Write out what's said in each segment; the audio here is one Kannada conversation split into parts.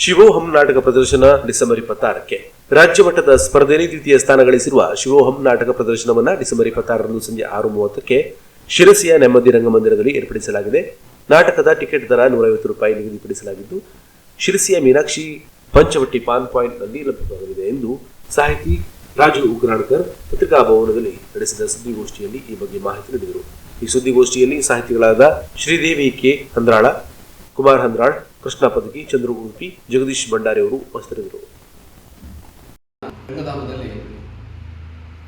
ಶಿವೋಹಂ ನಾಟಕ ಪ್ರದರ್ಶನ ಡಿಸೆಂಬರ್ 26ಕ್ಕೆ. ರಾಜ್ಯ ಮಟ್ಟದ ಸ್ಪರ್ಧೆಯಲ್ಲಿ ದ್ವಿತೀಯ ಸ್ಥಾನ ಗಳಿಸಿರುವ ಶಿವೋಹಂ ನಾಟಕ ಪ್ರದರ್ಶನವನ್ನು ಡಿಸೆಂಬರ್ 26ರಂದು ಸಂಜೆ 6:30ಕ್ಕೆ ಶಿರಸಿಯ ನೆಮ್ಮದಿ ರಂಗಮಂದಿರದಲ್ಲಿ ಏರ್ಪಡಿಸಲಾಗಿದೆ. ನಾಟಕದ ಟಿಕೆಟ್ ದರ ₹150 ನಿಗದಿಪಡಿಸಲಾಗಿದ್ದು, ಶಿರಸಿಯ ಮೀನಾಕ್ಷಿ ಪಂಚವಟಿ ಪಾನ್ ಪಾಯಿಂಟ್ನಲ್ಲಿ ಲಭ್ಯವಾಗಲಿದೆ ಎಂದು ಸಾಹಿತಿ ರಾಜು ಉಗ್ರಾಣಕರ್ ಪತ್ರಿಕಾ ಭವನದಲ್ಲಿ ನಡೆಸಿದ ಸುದ್ದಿಗೋಷ್ಠಿಯಲ್ಲಿ ಈ ಬಗ್ಗೆ ಮಾಹಿತಿ ನೀಡಿದರು. ಈ ಸುದ್ದಿಗೋಷ್ಠಿಯಲ್ಲಿ ಸಾಹಿತಿಗಳಾದ ಶ್ರೀದೇವಿ ಕೆ ಹಂದ್ರಾಳ, ಕುಮಾರ್ ಹಂದ್ರಾಳ್, ಕೃಷ್ಣ ಪದಕಿ, ಚಂದ್ರು ಉಡುಪಿ, ಜಗದೀಶ್ ಭಂಡಾರಿ ಅವರು ಉಪಸ್ಥಿತರಿದ್ದರು. ರಂಗಧಾಮದಲ್ಲಿ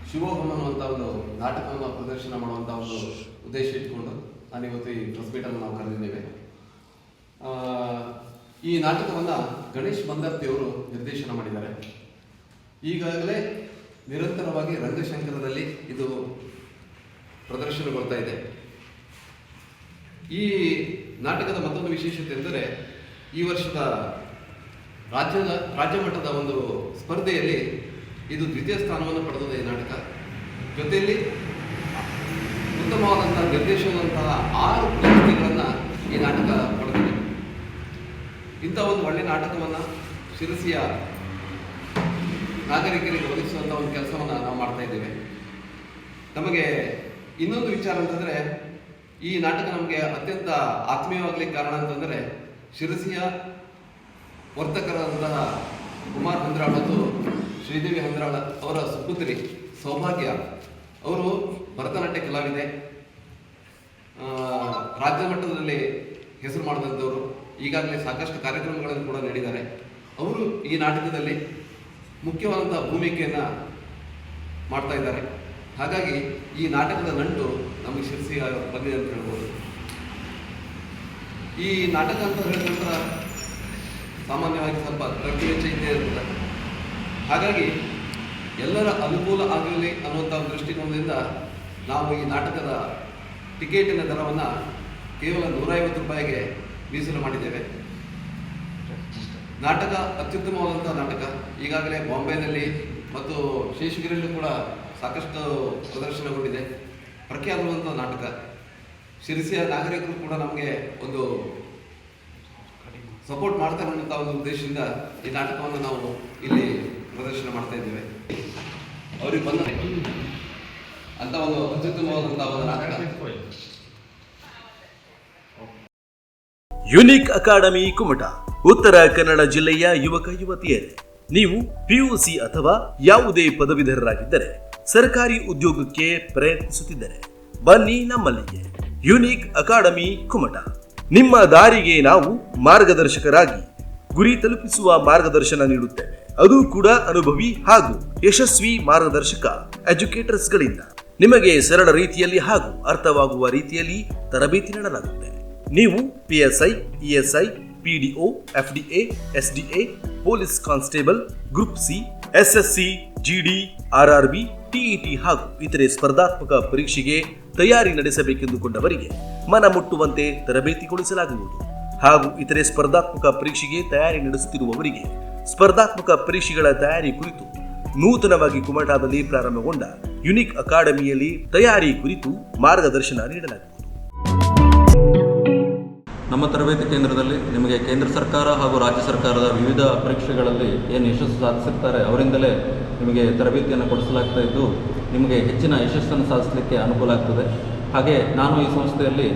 ಶಿವೋಹಂ ಅನ್ನುವಂಥ ಒಂದು ನಾಟಕವನ್ನು ಪ್ರದರ್ಶನ ಮಾಡುವಂಥ ಒಂದು ಉದ್ದೇಶ ಇಟ್ಕೊಂಡು ನಾನಿವತ್ತು ಈ ಪ್ರೆಸ್ ಮೀಟನ್ನು ನಾವು ಕರೆದಿದ್ದೇವೆ. ಈ ನಾಟಕವನ್ನು ಗಣೇಶ್ ಮಂದರ್ತಿಯವರು ನಿರ್ದೇಶನ ಮಾಡಿದ್ದಾರೆ. ಈಗಾಗಲೇ ನಿರಂತರವಾಗಿ ರಂಗಶಂಕರದಲ್ಲಿ ಇದು ಪ್ರದರ್ಶನಗೊಳ್ತಾ ಇದೆ. ಈ ನಾಟಕದ ಮತ್ತೊಂದು ವಿಶೇಷತೆ ಎಂದರೆ ಈ ವರ್ಷದ ರಾಜ್ಯ ಮಟ್ಟದ ಒಂದು ಸ್ಪರ್ಧೆಯಲ್ಲಿ ಇದು ದ್ವಿತೀಯ ಸ್ಥಾನವನ್ನು ಪಡೆದಿದೆ ಈ ನಾಟಕ. ಜೊತೆಯಲ್ಲಿ ಉತ್ತಮವಾದಂತಹ ನಿರ್ದೇಶನದಂತಹ 6 ಪ್ರಶಸ್ತಿಗಳನ್ನು ಈ ನಾಟಕ ಪಡೆದಿದೆ. ಇಂಥ ಒಂದು ಒಳ್ಳೆಯ ನಾಟಕವನ್ನು ಶಿರಸಿಯ ನಾಗರಿಕರಿಗೆ ಒದಗಿಸುವಂಥ ಒಂದು ಕೆಲಸವನ್ನು ನಾವು ಮಾಡ್ತಾ ಇದ್ದೇವೆ. ನಮಗೆ ಇನ್ನೊಂದು ವಿಚಾರ ಅಂತಂದರೆ, ಈ ನಾಟಕ ನಮಗೆ ಅತ್ಯಂತ ಆತ್ಮೀಯವಾಗಲಿಕ್ಕೆ ಕಾರಣ ಅಂತಂದರೆ ಶಿರಸಿಯ ವರ್ತಕರಾದಂತಹ ಕುಮಾರ್ ಹಂದ್ರಾಳ್ ಮತ್ತು ಶ್ರೀದೇವಿ ಹಂದ್ರಾಳ್ ಅವರ ಸುಪುತ್ರಿ ಸೌಭಾಗ್ಯ ಅವರು ಭರತನಾಟ್ಯ ಕಲಾವಿದೆ, ರಾಜ್ಯ ಮಟ್ಟದಲ್ಲಿ ಹೆಸರು ಮಾಡಿದಂಥವರು. ಈಗಾಗಲೇ ಸಾಕಷ್ಟು ಕಾರ್ಯಕ್ರಮಗಳನ್ನು ಕೂಡ ನೀಡಿದ್ದಾರೆ. ಅವರು ಈ ನಾಟಕದಲ್ಲಿ ಮುಖ್ಯವಾದಂಥ ಭೂಮಿಕೆಯನ್ನು ಮಾಡ್ತಾ ಇದ್ದಾರೆ. ಹಾಗಾಗಿ ಈ ನಾಟಕದ ನಂಟು ನಮಗೆ ಶಿರಸಿಗೆ ಬಂದಿದೆ ಅಂತ ಹೇಳ್ಬೋದು. ಈ ನಾಟಕ ಅಂತ ಹೇಳಿದ ನಂತರ ಸಾಮಾನ್ಯವಾಗಿ ಸ್ವಲ್ಪ ಖರ್ಚು ವೆಚ್ಚ ಇದ್ದೇ ಇರ್ತದೆ. ಹಾಗಾಗಿ ಎಲ್ಲರ ಅನುಕೂಲ ಆಗಲಿ ಅನ್ನುವಂಥ ಒಂದು ದೃಷ್ಟಿಕೋನದಿಂದ ನಾವು ಈ ನಾಟಕದ ಟಿಕೆಟಿನ ದರವನ್ನು ಕೇವಲ ₹150 ಮೀಸಲು ಮಾಡಿದ್ದೇವೆ. ನಾಟಕ ಅತ್ಯುತ್ತಮವಾದಂಥ ನಾಟಕ. ಈಗಾಗಲೇ ಬಾಂಬೆನಲ್ಲಿ ಮತ್ತು ಶೇಷಗಿರಿಯಲ್ಲೂ ಕೂಡ ಸಾಕಷ್ಟು ಪ್ರದರ್ಶನಗೊಂಡಿದೆ. ಪ್ರಖ್ಯಾತವಾದಂಥ ನಾಟಕ. ಶಿರಸಿಯ ನಾಗರಿಕರು ಕೂಡ ನಮಗೆ ಒಂದು ಸಪೋರ್ಟ್ ಮಾಡ್ತಾರೆ ಅನ್ನುವಂಥ ಒಂದು ಉದ್ದೇಶದಿಂದ ಈ ನಾಟಕವನ್ನು ನಾವು ಇಲ್ಲಿ ಪ್ರದರ್ಶನ ಮಾಡ್ತಾ ಇದ್ದೇವೆ. ಅವ್ರಿಗೆ ಬಂದ ಅಂತ ಒಂದು ಅತ್ಯುತ್ತಮವಾದಂಥ ಒಂದು ನಾಟಕ. ಯುನಿಕ್ ಅಕಾಡೆಮಿ ಕುಮಟಾ, ಉತ್ತರ ಕನ್ನಡ ಜಿಲ್ಲೆಯ ಯುವಕ ಯುವತಿಯರೇ, ನೀವು PUC ಅಥವಾ ಯಾವುದೇ ಪದವೀಧರರಾಗಿದ್ದರೆ ಸರ್ಕಾರಿ ಉದ್ಯೋಗಕ್ಕೆ ಪ್ರಯತ್ನಿಸುತ್ತಿದ್ದರೆ ಬನ್ನಿ ನಮ್ಮಲ್ಲಿಗೆ. Unique academy Kumta. ನಿಮ್ಮ ದಾರಿಗೆ ನಾವು ಮಾರ್ಗದರ್ಶಕರಾಗಿ ಗುರಿ ತಲುಪಿಸುವ ಮಾರ್ಗದರ್ಶನ ನೀಡುತ್ತೇವೆ. ಅದು ಕೂಡ ಅನುಭವಿ ಹಾಗೂ ಯಶಸ್ವಿ ಮಾರ್ಗದರ್ಶಕ ಎಜುಕೇಟರ್ಸ್ಗಳಿಂದ ನಿಮಗೆ ಸರಳ ರೀತಿಯಲ್ಲಿ ಹಾಗೂ ಅರ್ಥವಾಗುವ ರೀತಿಯಲ್ಲಿ ತರಬೇತಿ ನೀಡಲಾಗುತ್ತೆ. ನೀವು PSI, ESI, PDO, FDA, SDA, police constable, group C, SSC, GD, RRB, TET ಹಾಗೂ ಇತರೆ ಸ್ಪರ್ಧಾತ್ಮಕ ಪರೀಕ್ಷೆಗೆ ತಯಾರಿ ನಡೆಸಬೇಕೆಂದುಕೊಂಡವರಿಗೆ ಮನ ಮುಟ್ಟುವಂತೆ ತರಬೇತಿಗೊಳಿಸಲಾಗುವುದು. ಹಾಗೂ ಇತರೆ ಸ್ಪರ್ಧಾತ್ಮಕ ಪರೀಕ್ಷೆಗೆ ತಯಾರಿ ನಡೆಸುತ್ತಿರುವವರಿಗೆ ಸ್ಪರ್ಧಾತ್ಮಕ ಪರೀಕ್ಷೆಗಳ ತಯಾರಿ ಕುರಿತು ನೂತನವಾಗಿ ಕುಮಟಾದಲ್ಲಿ ಪ್ರಾರಂಭಗೊಂಡ ಯುನಿಕ್ ಅಕಾಡೆಮಿಯಲ್ಲಿ ತಯಾರಿ ಕುರಿತು ಮಾರ್ಗದರ್ಶನ ನೀಡಲಾಗುವುದು. ನಮ್ಮ ತರಬೇತಿ ಕೇಂದ್ರದಲ್ಲಿ ನಿಮಗೆ ಕೇಂದ್ರ ಸರ್ಕಾರ ಹಾಗೂ ರಾಜ್ಯ ಸರ್ಕಾರದ ವಿವಿಧ ಪರೀಕ್ಷೆಗಳಲ್ಲಿ ಏನು ಯಶಸ್ಸು ಸಾಧಿಸಿರ್ತಾರೆ ಅವರಿಂದಲೇ ನಿಮಗೆ ತರಬೇತಿಯನ್ನು ಕೊಡಿಸಲಾಗ್ತಾ ಇದ್ದು ನಿಮಗೆ ಹೆಚ್ಚಿನ ಯಶಸ್ಸನ್ನು ಸಾಧಿಸಲಿಕ್ಕೆ ಅನುಕೂಲ ಆಗ್ತದೆ. ಹಾಗೆ ನಾನು ಈ ಸಂಸ್ಥೆಯಲ್ಲಿ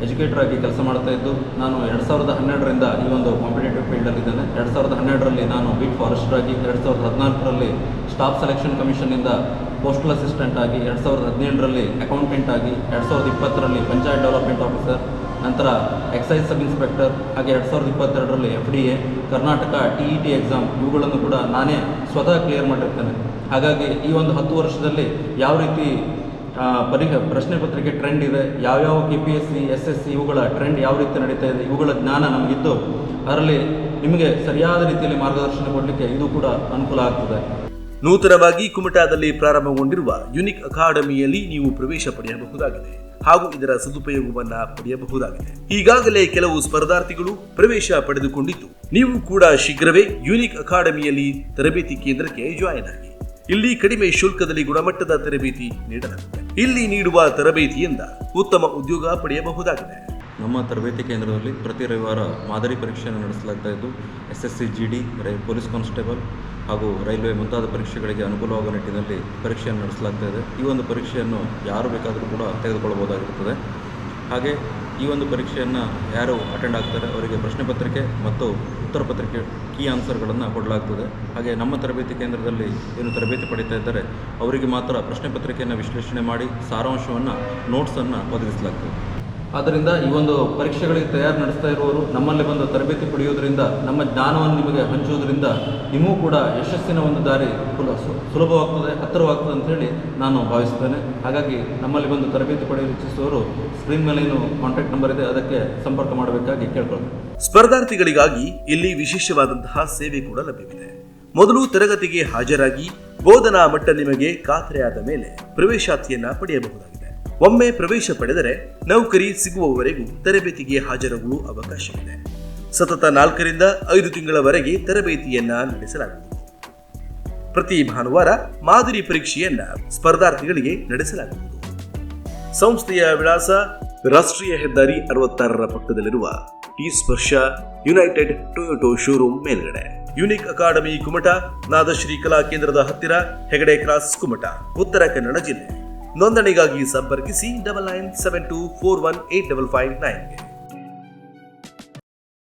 ಎಜುಕೇಟರ್ ಆಗಿ ಕೆಲಸ ಮಾಡ್ತಾ ಇದ್ದು ನಾನು 2012ರಿಂದ ಈ ಒಂದು ಕಾಂಪಿಟೇಟಿವ್ ಫೀಲ್ಡಲ್ಲಿದ್ದೇನೆ. 2012ರಲ್ಲಿ ನಾನು ಬೀಟ್ ಫಾರೆಸ್ಟರ್ ಆಗಿ, 2014ರಲ್ಲಿ ಸ್ಟಾಫ್ ಸೆಲೆಕ್ಷನ್ ಕಮಿಷನ್ನಿಂದ ಪೋಸ್ಟಲ್ ಅಸಿಸ್ಟೆಂಟ್ ಆಗಿ, 2017ರಲ್ಲಿ ಅಕೌಂಟೆಂಟ್ ಆಗಿ, 2020ರಲ್ಲಿ ಪಂಚಾಯತ್ ಡೆವಲಪ್ಮೆಂಟ್ ಆಫೀಸರ್, ನಂತರ ಎಕ್ಸೈಸ್ ಸಬ್ ಇನ್ಸ್ಪೆಕ್ಟರ್, ಹಾಗೆ 2022ರಲ್ಲಿ FDA, ಕರ್ನಾಟಕ TET ಎಕ್ಸಾಮ್ ಇವುಗಳನ್ನು ಕೂಡ ನಾನೇ ಸ್ವತಃ ಕ್ಲಿಯರ್ ಮಾಡಿರ್ತೇನೆ. ಹಾಗಾಗಿ ಈ ಒಂದು 10 ವರ್ಷದಲ್ಲಿ ಯಾವ ರೀತಿ ಪ್ರಶ್ನೆ ಪತ್ರಿಕೆ ಟ್ರೆಂಡ್ ಇದೆ, ಯಾವ್ಯಾವ KPSC, SSC ಇವುಗಳ ಟ್ರೆಂಡ್ ಯಾವ ರೀತಿ ನಡೀತಾ ಇದೆ, ಇವುಗಳ ಜ್ಞಾನ ನಮಗಿದ್ದು ಅದರಲ್ಲಿ ನಿಮಗೆ ಸರಿಯಾದ ರೀತಿಯಲ್ಲಿ ಮಾರ್ಗದರ್ಶನ ಕೊಡಲಿಕ್ಕೆ ಇದು ಕೂಡ ಅನುಕೂಲ ಆಗ್ತದೆ. ನೂತನವಾಗಿ ಕುಮಟಾದಲ್ಲಿ ಪ್ರಾರಂಭಗೊಂಡಿರುವ ಯುನಿಕ್ ಅಕಾಡೆಮಿಯಲ್ಲಿ ನೀವು ಪ್ರವೇಶ ಪಡೆಯಬಹುದಾಗಿದೆ ಹಾಗೂ ಇದರ ಸದುಪಯೋಗವನ್ನ ಪಡೆಯಬಹುದಾಗಿದೆ. ಈಗಾಗಲೇ ಕೆಲವು ಸ್ಪರ್ಧಾರ್ಥಿಗಳು ಪ್ರವೇಶ ಪಡೆದುಕೊಂಡಿದ್ದು ನೀವು ಕೂಡ ಶೀಘ್ರವೇ ಯುನಿಕ್ ಅಕಾಡೆಮಿಯಲ್ಲಿ ತರಬೇತಿ ಕೇಂದ್ರಕ್ಕೆ ಜಾಯಿನ್ ಆಗಿ. ಇಲ್ಲಿ ಕಡಿಮೆ ಶುಲ್ಕದಲ್ಲಿ ಗುಣಮಟ್ಟದ ತರಬೇತಿ ನೀಡಲಾಗುತ್ತದೆ. ಇಲ್ಲಿ ನೀಡುವ ತರಬೇತಿಯಿಂದ ಉತ್ತಮ ಉದ್ಯೋಗ ಪಡೆಯಬಹುದಾಗಿದೆ. ನಮ್ಮ ತರಬೇತಿ ಕೇಂದ್ರದಲ್ಲಿ ಪ್ರತಿ ರವಿವಾರ ಮಾದರಿ ಪರೀಕ್ಷೆಯನ್ನು ನಡೆಸಲಾಗ್ತಾ ಇದ್ದು SSC GD ಪೊಲೀಸ್ ಕಾನ್ಸ್ಟೇಬಲ್ ಹಾಗೂ ರೈಲ್ವೆ ಮುಂತಾದ ಪರೀಕ್ಷೆಗಳಿಗೆ ಅನುಕೂಲವಾಗುವ ನಿಟ್ಟಿನಲ್ಲಿ ಪರೀಕ್ಷೆಯನ್ನು ನಡೆಸಲಾಗ್ತಾ ಇದೆ. ಈ ಒಂದು ಪರೀಕ್ಷೆಯನ್ನು ಯಾರು ಬೇಕಾದರೂ ಕೂಡ ತೆಗೆದುಕೊಳ್ಳಬಹುದಾಗಿರುತ್ತದೆ. ಹಾಗೆ ಈ ಒಂದು ಪರೀಕ್ಷೆಯನ್ನು ಯಾರು ಅಟೆಂಡ್ ಆಗ್ತಾರೆ ಅವರಿಗೆ ಪ್ರಶ್ನೆ ಪತ್ರಿಕೆ ಮತ್ತು ಉತ್ತರ ಪತ್ರಿಕೆ ಕೀ ಆನ್ಸರ್ಗಳನ್ನು ಕೊಡಲಾಗ್ತದೆ. ಹಾಗೆ ನಮ್ಮ ತರಬೇತಿ ಕೇಂದ್ರದಲ್ಲಿ ಏನು ತರಬೇತಿ ಪಡೀತಾ ಇದ್ದಾರೆ ಅವರಿಗೆ ಮಾತ್ರ ಪ್ರಶ್ನೆ ಪತ್ರಿಕೆಯನ್ನು ವಿಶ್ಲೇಷಣೆ ಮಾಡಿ ಸಾರಾಂಶವನ್ನು ನೋಟ್ಸನ್ನು ಒದಗಿಸಲಾಗ್ತದೆ. ಆದ್ದರಿಂದ ಈ ಒಂದು ಪರೀಕ್ಷೆಗಳಿಗೆ ತಯಾರು ನಡೆಸ್ತಾ ಇರುವವರು ನಮ್ಮಲ್ಲಿ ಬಂದು ತರಬೇತಿ ಪಡೆಯುವುದರಿಂದ, ನಮ್ಮ ಜ್ಞಾನವನ್ನು ನಿಮಗೆ ಹಂಚುವುದರಿಂದ ನಿಮಗೂ ಕೂಡ ಯಶಸ್ಸಿನ ಒಂದು ದಾರಿ ಸುಲಭವಾಗ್ತದೆ, ಹತ್ತಿರವಾಗ್ತದೆ ಅಂತೇಳಿ ನಾನು ಭಾವಿಸ್ತೇನೆ. ಹಾಗಾಗಿ ನಮ್ಮಲ್ಲಿ ಬಂದು ತರಬೇತಿ ಪಡೆಯಲು ಇಚ್ಛಿಸುವವರು ಸ್ಕ್ರೀನ್ ಮೇಲೆ ಏನು ಕಾಂಟ್ಯಾಕ್ಟ್ ನಂಬರ್ ಇದೆ ಅದಕ್ಕೆ ಸಂಪರ್ಕ ಮಾಡಬೇಕಾಗಿ ಕೇಳ್ಕೊಳ್ತೀನಿ. ಸ್ಪರ್ಧಾರ್ಥಿಗಳಿಗಾಗಿ ಇಲ್ಲಿ ವಿಶೇಷವಾದಂತಹ ಸೇವೆ ಕೂಡ ಲಭ್ಯವಿದೆ. ಮೊದಲು ತರಗತಿಗೆ ಹಾಜರಾಗಿ ಬೋಧನಾ ಮಟ್ಟ ನಿಮಗೆ ಖಾತ್ರಿಯಾದ ಮೇಲೆ ಪ್ರವೇಶಾತಿಯನ್ನ ಪಡೆಯಬಹುದಾಗಿದೆ. ಒಮ್ಮೆ ಪ್ರವೇಶ ಪಡೆದರೆ ನೌಕರಿ ಸಿಗುವವರೆಗೂ ತರಬೇತಿಗೆ ಹಾಜರಾಗಲು ಅವಕಾಶವಿದೆ. ಸತತ 4 ರಿಂದ 5 ತಿಂಗಳವರೆಗೆ ತರಬೇತಿಯನ್ನ ನಡೆಸಲಾಗುವುದು. ಪ್ರತಿ ಭಾನುವಾರ ಮಾದರಿ ಪರೀಕ್ಷೆಯನ್ನ ಸ್ಪರ್ಧಾರ್ಥಿಗಳಿಗೆ ನಡೆಸಲಾಗುವುದು. ಸಂಸ್ಥೆಯ ವಿಳಾಸ ರಾಷ್ಟ್ರೀಯ ಹೆದ್ದಾರಿ 66ರ ಪಕ್ಕದಲ್ಲಿರುವ ಟಿ ಸ್ಪರ್ಶ ಯುನೈಟೆಡ್ ಟೊಯೋಟೋ ಶೋರೂಮ್ ಮೇಲ್ಗಡೆ. ಯುನಿಕ್ ಅಕಾಡೆಮಿ ಕುಮಟ, ನಾದಶ್ರೀ ಕಲಾ ಕೇಂದ್ರದ ಹತ್ತಿರ, ಹೆಗಡೆ ಕ್ರಾಸ್, ಕುಮಟ, ಉತ್ತರ ಕನ್ನಡ ಜಿಲ್ಲೆ. ನೋಂದಣಿಗಾಗಿ ಸಂಪರ್ಕಿಸಿ 9972418559.